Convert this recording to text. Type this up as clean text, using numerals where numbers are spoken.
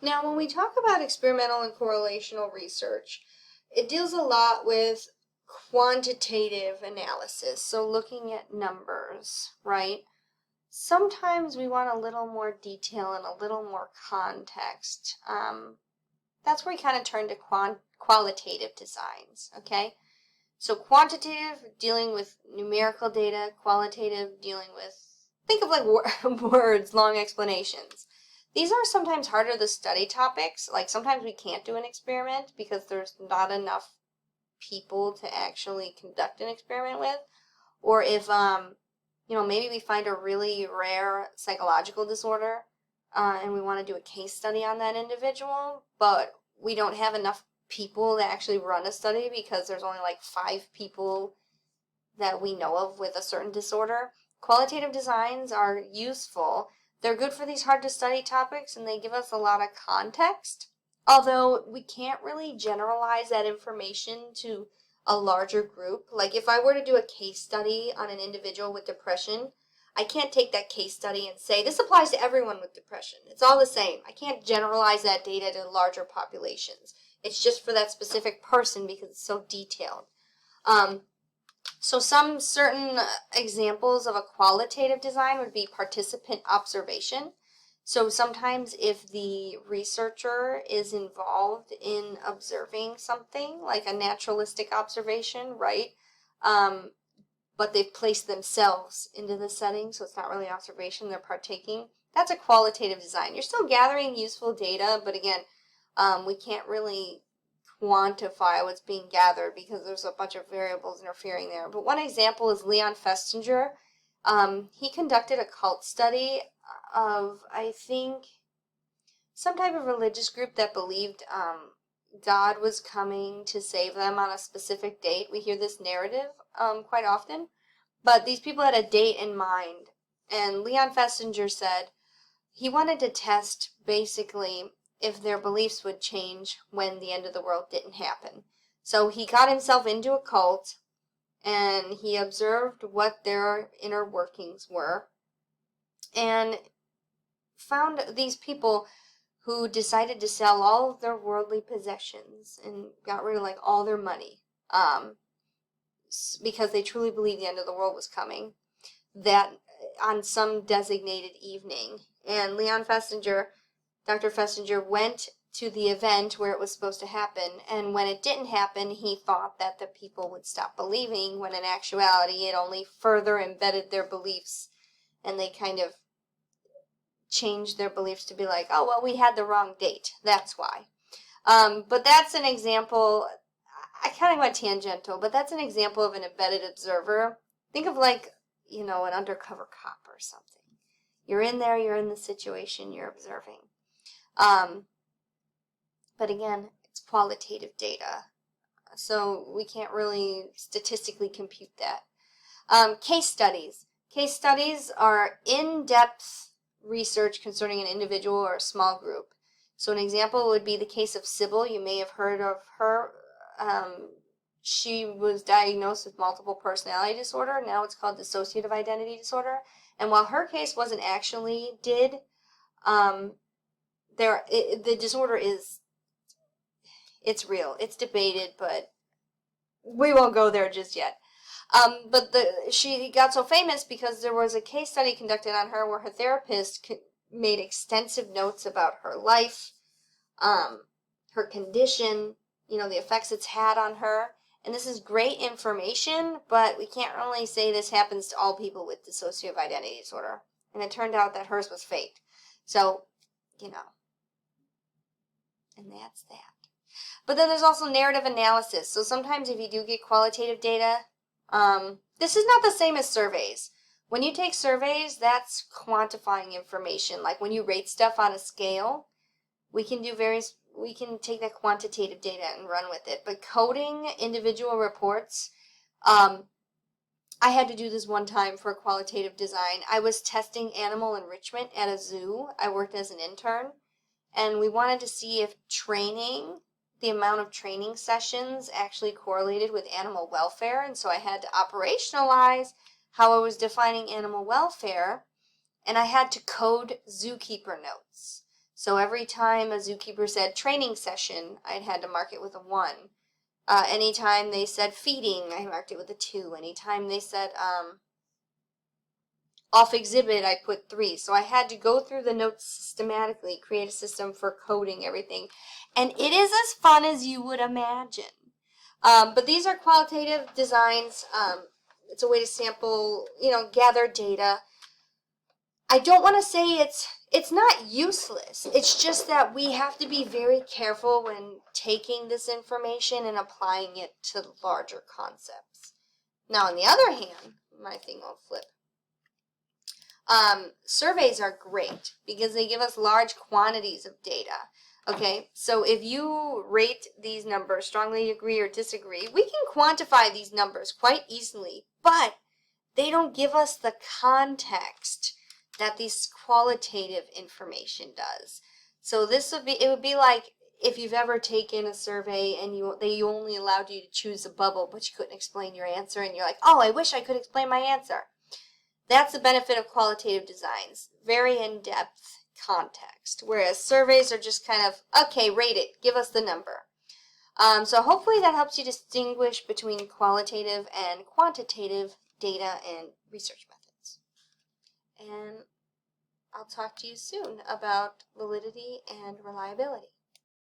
Now, when we talk about experimental and correlational research, it deals a lot with quantitative analysis, so looking at numbers, right? Sometimes we want a little more detail and a little more context. That's where we kind of turn to qualitative designs, okay? So quantitative, dealing with numerical data, qualitative, dealing with, think of like words, long explanations. These are sometimes harder to study topics. Like sometimes we can't do an experiment because there's not enough people to actually conduct an experiment with. Or if, maybe we find a really rare psychological disorder and we want to do a case study on that individual, but we don't have enough people to actually run a study because there's only like 5 people that we know of with a certain disorder. Qualitative designs are useful. They're good for these hard to study topics and they give us a lot of context. Although we can't really generalize that information to a larger group. Like if I were to do a case study on an individual with depression, I can't take that case study and say this applies to everyone with depression. It's all the same. I can't generalize that data to larger populations. It's just for that specific person because it's so detailed. So some certain examples of a qualitative design would be participant observation. So sometimes if the researcher is involved in observing something, like a naturalistic observation, right? But they've placed themselves into the setting, so it's not really observation, they're partaking. That's a qualitative design. You're still gathering useful data, but again, we can't really quantify what's being gathered because there's a bunch of variables interfering there. But one example is Leon Festinger. He conducted a cult study of, I think, some type of religious group that believed God was coming to save them on a specific date. We hear this narrative quite often. But these people had a date in mind. And Leon Festinger said he wanted to test basically if their beliefs would change when the end of the world didn't happen. So he got himself into a cult and he observed what their inner workings were and found these people who decided to sell all of their worldly possessions and got rid of like all their money because they truly believed the end of the world was coming that on some designated evening. And Dr. Festinger went to the event where it was supposed to happen, and when it didn't happen, he thought that the people would stop believing, when in actuality it only further embedded their beliefs, and they kind of changed their beliefs to be like, oh, well, we had the wrong date, that's why. But that's an example. I kind of went tangential, but that's an example of an embedded observer. Think of like, an undercover cop or something. You're in there, you're in the situation, you're observing. But again, it's qualitative data, so we can't really statistically compute that. Case studies. Case studies are in-depth research concerning an individual or a small group. So an example would be the case of Sybil. You may have heard of her. She was diagnosed with multiple personality disorder. Now it's called dissociative identity disorder. And while her case wasn't actually the disorder it's real. It's debated, but we won't go there just yet. But she got so famous because there was a case study conducted on her where her therapist made extensive notes about her life, her condition, the effects it's had on her. And this is great information, but we can't really say this happens to all people with dissociative identity disorder. And it turned out that hers was faked. So, and that's that. But then there's also narrative analysis. So sometimes if you do get qualitative data, this is not the same as surveys. When you take surveys, that's quantifying information. Like when you rate stuff on a scale, we can take that quantitative data and run with it. But coding individual reports, I had to do this one time for qualitative design. I was testing animal enrichment at a zoo. I worked as an intern. And we wanted to see if the amount of training sessions actually correlated with animal welfare. And so I had to operationalize how I was defining animal welfare. And I had to code zookeeper notes. So every time a zookeeper said training session, I'd had to mark it with a 1. Anytime they said feeding, I marked it with a 2. Anytime they said off exhibit, I put 3. So I had to go through the notes systematically, create a system for coding everything. And it is as fun as you would imagine. But these are qualitative designs. It's a way to sample, gather data. I don't want to say it's not useless. It's just that we have to be very careful when taking this information and applying it to larger concepts. Now, on the other hand, my thing will flip. Surveys are great because they give us large quantities of data. Okay, so if you rate these numbers, strongly agree or disagree, we can quantify these numbers quite easily, but they don't give us the context that this qualitative information does. So it would be like if you've ever taken a survey and they only allowed you to choose a bubble, but you couldn't explain your answer, and you're like, oh, I wish I could explain my answer. That's the benefit of qualitative designs. Very in-depth context. Whereas surveys are just kind of, okay, rate it. Give us the number. So hopefully that helps you distinguish between qualitative and quantitative data and research methods. And I'll talk to you soon about validity and reliability.